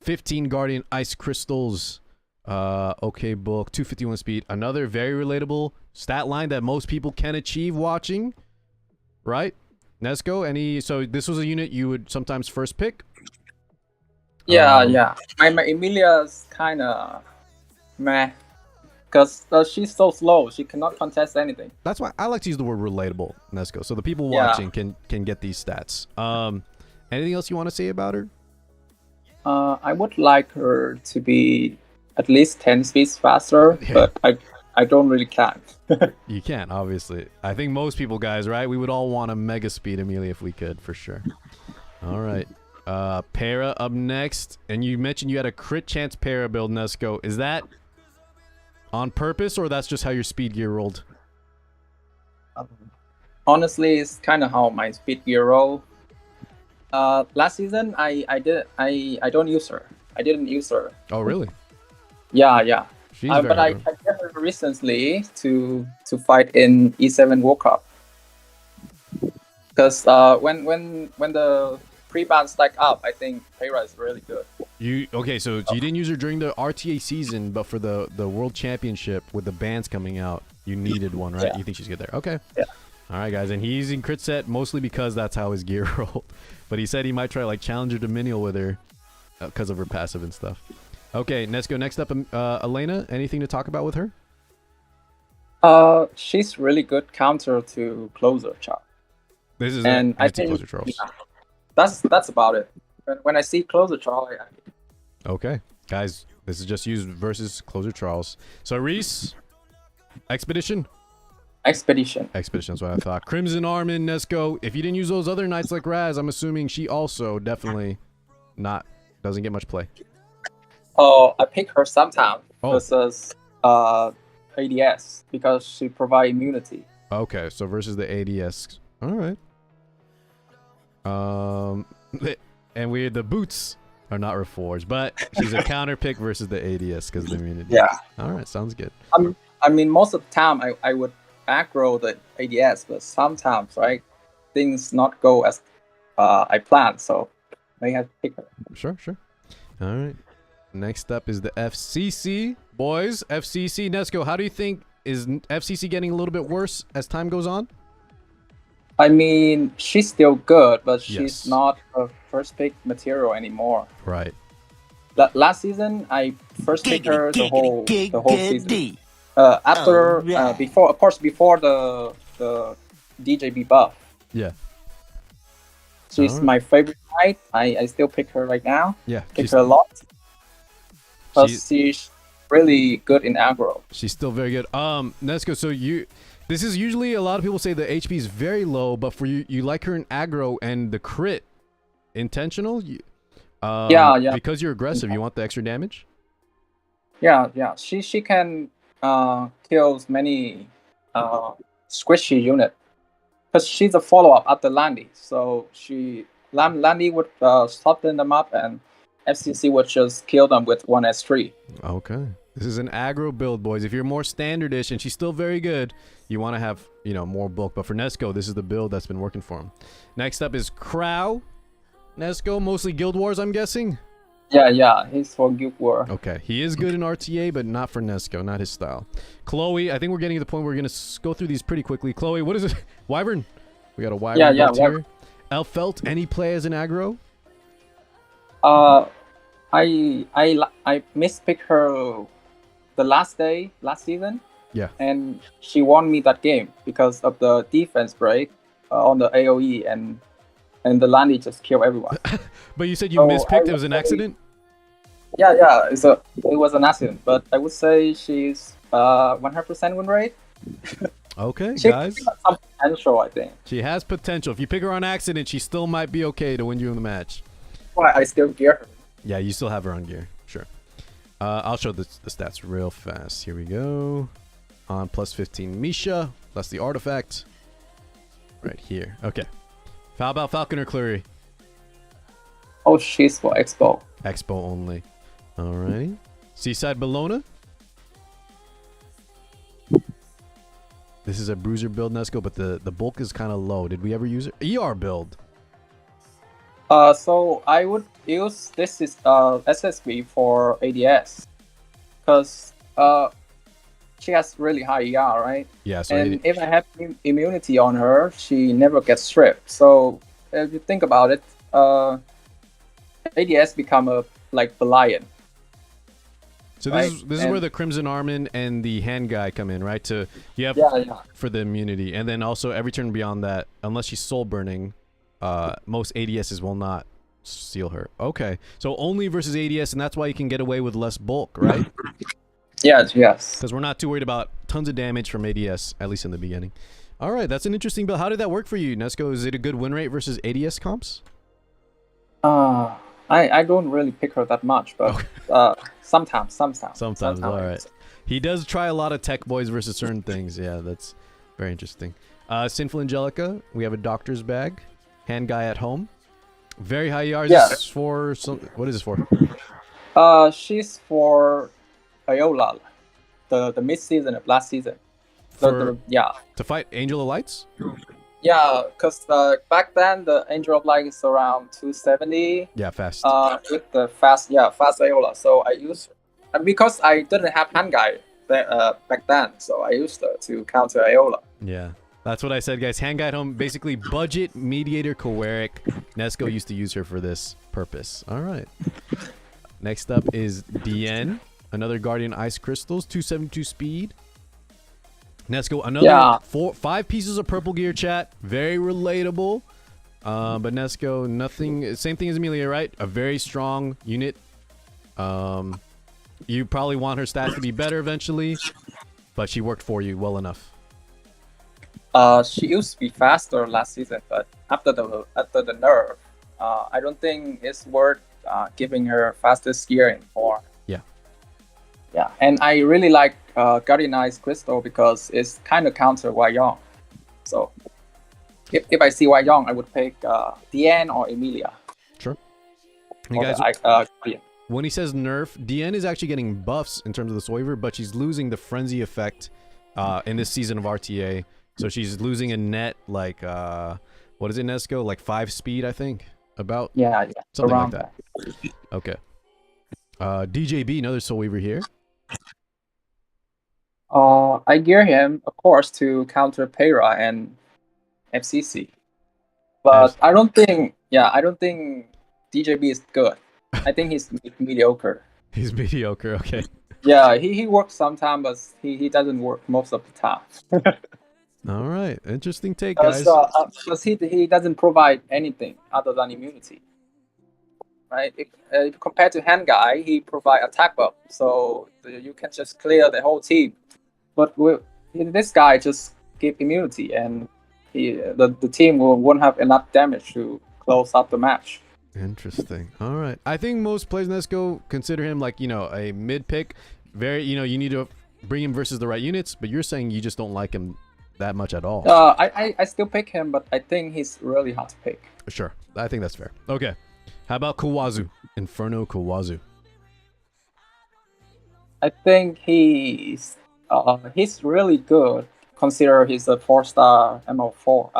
15 Guardian Ice Crystals. Okay book. 251 speed. Another very relatable stat line that most people can achieve watching. Right? Nezuko, so this was a unit you would sometimes first pick? Yeah. My Emilia's kind of meh. Because she's so slow. She cannot contest anything. That's why I like to use the word relatable, Nezuko. So the people watching can get these stats. Anything else you want to say about her? I would like her to be at least 10 speeds faster. But I don't really can. You can't, obviously. I think most people, guys, right? We would all want a mega speed Emilia if we could, for sure. All right. Peira up next. And you mentioned you had a crit chance Peira build, Nezuko. Is that on purpose, or that's just how your speed gear rolled? Honestly, it's kind of how my speed gear roll. Last season, I don't use her. I didn't use her. Oh, really? Yeah. But I get her recently to fight in E7 World Cup. Because when the pre-ban stack up, I think Peira is really good. So you didn't use her during the RTA season, but for the World Championship with the bans coming out, you needed one, right? You think she's good there? Okay. Yeah. All right, guys, and he's using crit set mostly because that's how his gear rolled. But he said he might try like Challenger Dominiel with her because of her passive and stuff. Okay, Nezuko, next up, Elena. Anything to talk about with her? She's really good counter to closer Charles. This is I think closer Charles. Yeah, that's about it. When I see closer Charles, okay, guys, this is just used versus closer Charles. So Reese, Expedition. That's what I thought. Crimson Armin, Nezuko. If you didn't use those other knights like Razz, I'm assuming she also definitely doesn't get much play. Oh, I pick her sometimes versus ADS because she provides immunity. Okay, so versus the ADS. All right. And the boots are not reforged, but she's a counter pick versus the ADS because of the immunity. Yeah. All right, sounds good. I mean, most of the time I would aggro the ADS, but sometimes, right, things not go as I planned. So may have to pick her. Sure. All right. Next up is the FCC. Boys, FCC. Nezuko, how do you think is FCC getting a little bit worse as time goes on? I mean, she's still good, but she's not a first pick material anymore. Right. Last season, I first picked her the whole season. Before the DJB buff. Yeah. She's my favorite knight. I still pick her right now. Yeah. Pick her a lot. Because she's really good in aggro. She's still very good. Nezuko, so this is usually a lot of people say the HP is very low, but for you like her in aggro and the crit intentional. Yeah. Because you're aggressive, you want the extra damage. Yeah. She can kill many squishy unit. Because she's a follow up after Landy, so Landy would soften them up, and FCC would just kill them with 1S3. Okay. This is an aggro build, boys. If you're more standardish and she's still very good, you want to have, more bulk. But for Nezuko, this is the build that's been working for him. Next up is Crow. Nezuko, mostly Guild Wars, I'm guessing? Yeah, he's for Guild War. Okay, he is good in RTA, but not for Nezuko, not his style. Chloe, I think we're getting to the point where we're going to go through these pretty quickly. Chloe, what is it? Wyvern? We got a Wyvern here. Elfelt, any play as an aggro? I mispicked her the last season. Yeah. And she won me that game because of the defense break on the AoE, and the Landy just killed everyone. But you said you mispicked. It was an accident? Yeah. It was an accident, but I would say she's 100% win rate. Okay, she guys. She has some potential, I think. She has potential. If you pick her on accident, she still might be okay to win you in the match. Well, I still gear her. Yeah, you still have her on gear. Sure. I'll show the stats real fast. Here we go. On plus 15 Misha. That's the artifact. Right here. Okay. How about Falcon or Cleary? Oh, she's for Expo. Expo only. Alrighty. Seaside Bologna. This is a bruiser build, Nezuko, but the bulk is kind of low. Did we ever use it? ER build. So I would use this is SSB for ADS, because she has really high ER, right? Yeah. So and if I have immunity on her, she never gets stripped. So if you think about it, ADS become a Belian. So this is where the Crimson Armin and the hand guy come in, right? For the immunity, and then also every turn beyond that, unless she's soul burning, most ADSs will not seal her. Okay, so only versus ADS, and that's why you can get away with less bulk, right? Yes. Because we're not too worried about tons of damage from ADS, at least in the beginning. All right, that's an interesting build. How did that work for you, Nezuko? Is it a good win rate versus ADS comps? I don't really pick her that much, but sometimes. All right. He does try a lot of tech boys versus certain things. Yeah, that's very interesting. Sinful Angelica, we have a doctor's bag. Hand guy at home. Very high ER. Yeah. This is for what is this for? She's for Iola, the mid-season of last season. To fight Angel of Lights? Yeah, because back then the Angel of Light is around 270. Yeah, fast. With the fast Iola. So I used her. Because I didn't have hand guy back then, so I used her to counter Iola. Yeah, that's what I said, guys. Hand guy at home, basically budget Mediator Kawarik. Nezuko used to use her for this purpose. All right. Next up is DN, another Guardian Ice Crystals, 272 speed. Nezuko, another 5 pieces of purple gear, chat. Very relatable. But Nezuko, nothing. Same thing as Emilia, right? A very strong unit. You probably want her stats to be better eventually, but she worked for you well enough. She used to be faster last season, but after the nerf, I don't think it's worth giving her fastest gear anymore. Yeah, and I really like Guardian Ice Crystal because it's kind of counter Hwayoung. So if I see Hwayoung, I would pick DN or Emilia. Sure. You guys, when he says nerf, DN is actually getting buffs in terms of the Soiver, but she's losing the frenzy effect in this season of RTA. So she's losing a net what is it, Nezuko? 5 speed, I think. about Yeah, something like around that. Okay. DJB, another Soul Weaver here. I gear him, of course, to counter Peira and FCC. But I don't think DJB is good. I think he's mediocre. He's mediocre, okay. Yeah, he works sometimes, but he doesn't work most of the time. All right, interesting take, guys. Because he doesn't provide anything other than immunity, right? If compared to Hand Guy, he provide attack buff, so you can just clear the whole team. But this guy just give immunity, and the team won't have enough damage to close up the match. Interesting. All right. I think most players in Nezuko consider him like, a mid pick. Very, you need to bring him versus the right units, but you're saying you just don't like him that much at all. I still pick him, but I think he's really hard to pick. Sure. I think that's fair. Okay. How about Kawazu? Inferno Kawazu. I think he's really good. Consider he's a 4-star MO4.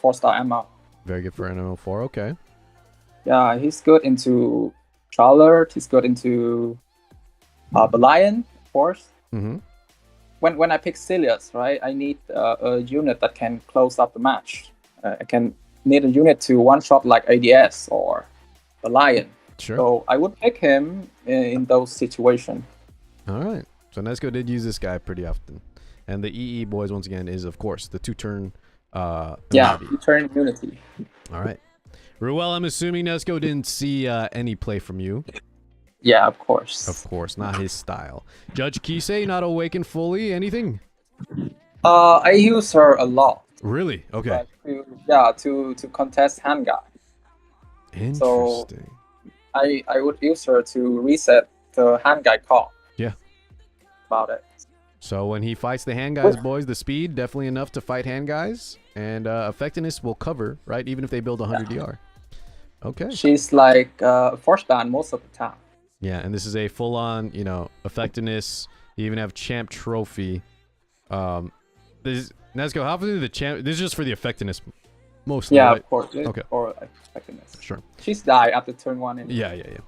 4-star MO. Very good for an MO4. Okay. Yeah, he's good into Charlotte. He's good into the Lion, of course. Mm-hmm. When I pick Cilius, right, I need a unit that can close up the match. I can need a unit to one-shot like ADS or the Lion. Sure. So I would pick him in those situations. All right. So Nezuko did use this guy pretty often. And the EE boys, once again, is, of course, the 2-turn immunity. 2-turn immunity. All right. Ruel, I'm assuming Nezuko didn't see any play from you. Yeah, of course. Of course, not his style. Judge Kise, not awakened fully, anything? I use her a lot. Really? Okay. To contest Hand Guy. Interesting. So I would use her to reset the Hand Guy call. Yeah. About it. So when he fights the Hand Guys, boys, the speed, definitely enough to fight Hand Guys. And effectiveness will cover, right? Even if they build 100 DR. Okay. She's like force ban most of the time. Yeah, and this is a full-on, effectiveness. You even have champ trophy. This Nezuko, how often do the champ? This is just for the effectiveness, mostly. Yeah, right? of course. Okay. For effectiveness. Sure. She's died after turn 1. Anyway.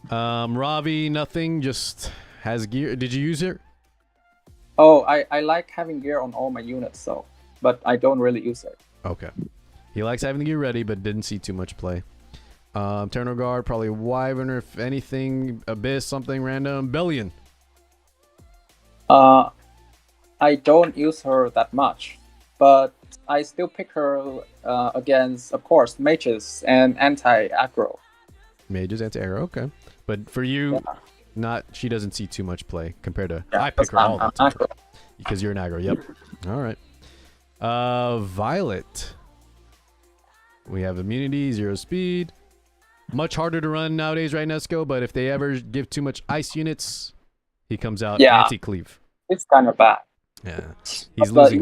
Yeah. Ravi, nothing. Just has gear. Did you use her? Oh, I like having gear on all my units, but I don't really use it. Okay. He likes having the gear ready, but didn't see too much play. Terno Guard, probably Wyvern, or if anything, Abyss, something random. Bellion. I don't use her that much, but I still pick her against, of course, mages and anti-aggro. Mages, anti-aggro, okay. But for you, she doesn't see too much play compared to I pick her all the time. Because you're an aggro, yep. All right. Violet. We have immunity, 0 speed. Much harder to run nowadays, right, Nezuko? But if they ever give too much ice units, he comes out anti-cleave. It's kind of bad. Yeah, he's losing.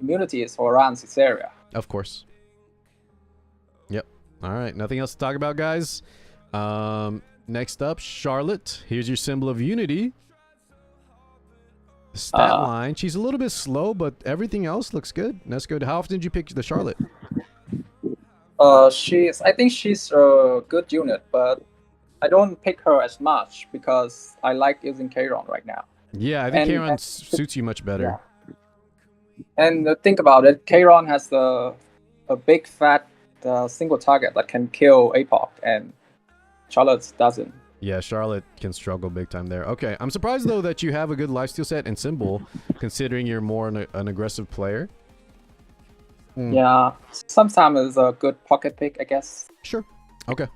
Immunity is for around this area. Of course. Yep. All right. Nothing else to talk about, guys. Next up, Charlotte. Here's your symbol of unity. Stat line. She's a little bit slow, but everything else looks good. Nezuko, how often did you pick the Charlotte? I think she's a good unit, but I don't pick her as much because I like using Kairon right now. Yeah, I think Kairon suits you much better. Yeah. And think about it, Kairon has a big fat single target that can kill APOC, and Charlotte doesn't. Yeah, Charlotte can struggle big time there. Okay, I'm surprised though that you have a good lifesteal set and symbol, considering you're more an aggressive player. Yeah, sometimes it's a good pocket pick, I guess. Sure. Okay.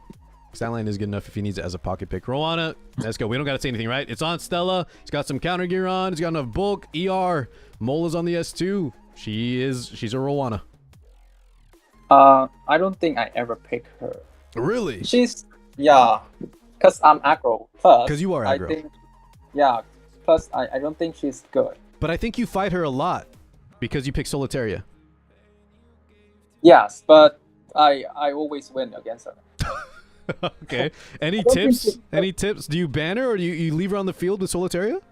Statline is good enough if he needs it as a pocket pick. Roana, let's go. We don't got to say anything, right? It's on Stella. It's got some counter gear on. It's got enough bulk. ER. Mola's on the S2. She's a Roana. I don't think I ever pick her. Really? Because I'm aggro. Plus, because you are aggro. Plus, I don't think she's good. But I think you fight her a lot because you pick Solitaria. Yes, but I always win against her. Okay. Any tips? Any tips? Do you ban her or do you leave her on the field with Solitaria?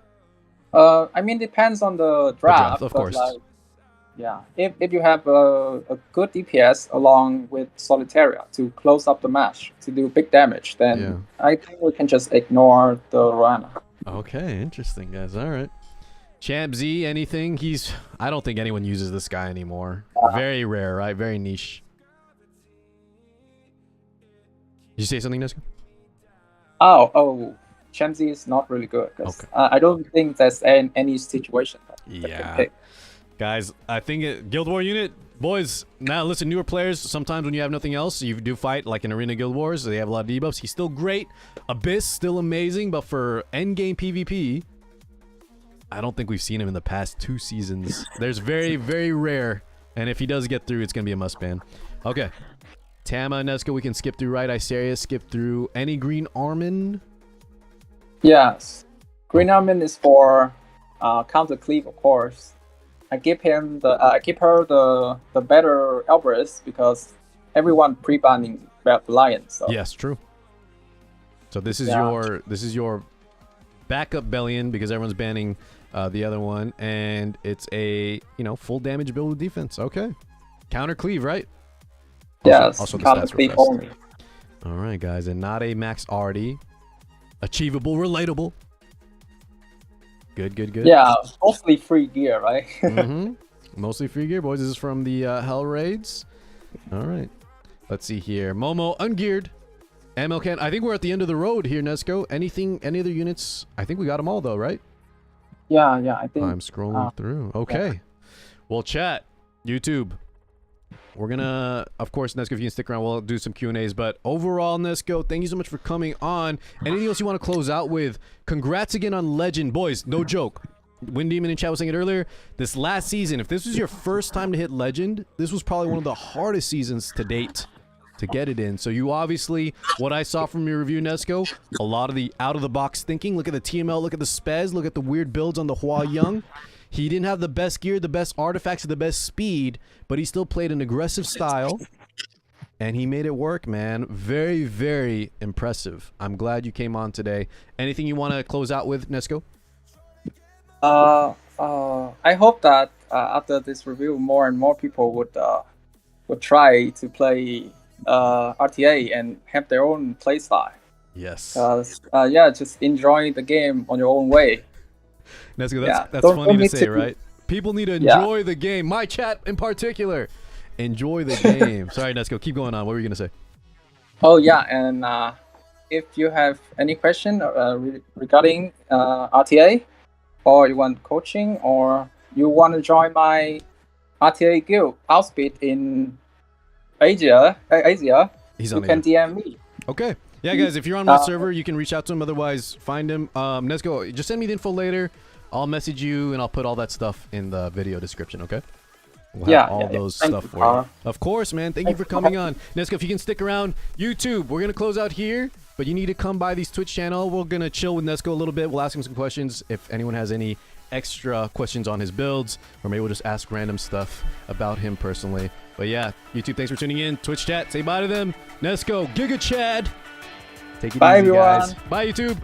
I mean, depends on the draft. Of course. Yeah, if you have a good DPS along with Solitaria to close up the match to do big damage, then I think we can just ignore the Roana. Okay, interesting, guys. All right. Champ Z, anything? I don't think anyone uses this guy anymore. Very rare, right? Very niche. Did you say something, Nezuko? Oh, Champ Z is not really good. Okay. I don't think there's any situation that can pick. Guys, I think Guild War unit, boys, now listen, newer players, sometimes when you have nothing else, you do fight like in Arena Guild Wars, they have a lot of debuffs. He's still great. Abyss, still amazing, but for endgame PvP, I don't think we've seen him in the past 2 seasons. There's very, very rare, and if he does get through, it's going to be a must ban. Okay. Tama and Nezuko, we can skip through, right? Isarius, skip through. Any Green Armin? Yes. Green Armin is for counter cleave, of course. I give her the better Alvarez because everyone pre-banning Lion. So. Yes, true. So this is your backup Bellion because everyone's banning the other one, and it's a full damage build with defense. Okay, counter cleave, right? Yes, also counter cleave only. All right, guys, and not a max Arty. Achievable, relatable. Good. Yeah, mostly free gear, right? Mostly free gear, boys. This is from the Hell Raids. All right. Let's see here. Momo, ungeared. MLK. I think we're at the end of the road here, Nezuko. Any other units? I think we got them all, though, right? Yeah, I think. I'm scrolling through. Okay. Yeah. Well, chat, YouTube. We're gonna, of course, Nezuko, if you can stick around, we'll do some Q&As. But overall, Nezuko, thank you so much for coming on. Anything else you want to close out with? Congrats again on Legend. Boys, no joke. Wind Demon in chat was saying it earlier. This last season, if this was your first time to hit Legend, this was probably one of the hardest seasons to date to get it in. So you obviously, what I saw from your review, Nezuko, a lot of the out-of-the-box thinking. Look at the TML, look at the Spez, look at the weird builds on the Hwayoung. He didn't have the best gear, the best artifacts, or the best speed, but he still played an aggressive style, and he made it work, man. Very, very impressive. I'm glad you came on today. Anything you want to close out with, Nezuko? I hope that after this review, more and more people would try to play RTA and have their own playstyle. Yes. Just enjoy the game on your own way. Nezuko, that's funny to say, right? People need to enjoy the game. My chat in particular. Enjoy the game. Sorry, Nezuko, keep going on. What were you going to say? Oh, yeah, and if you have any question regarding RTA, or you want coaching, or you want to join my RTA guild, Outspeed in Asia, you can DM me. Okay. Yeah, guys, if you're on my server, you can reach out to him. Otherwise, find him. Nezuko, just send me the info later. I'll message you, and I'll put all that stuff in the video description, okay? We'll have all those stuff for you. Of course, man. Thank you for coming on. Nezuko, if you can stick around, YouTube, we're going to close out here, but you need to come by these Twitch channel. We're going to chill with Nezuko a little bit. We'll ask him some questions if anyone has any extra questions on his builds, or maybe we'll just ask random stuff about him personally. But yeah, YouTube, thanks for tuning in. Twitch chat, say bye to them. Nezuko, Giga Chad. Take it easy, everyone. Guys. Bye, YouTube.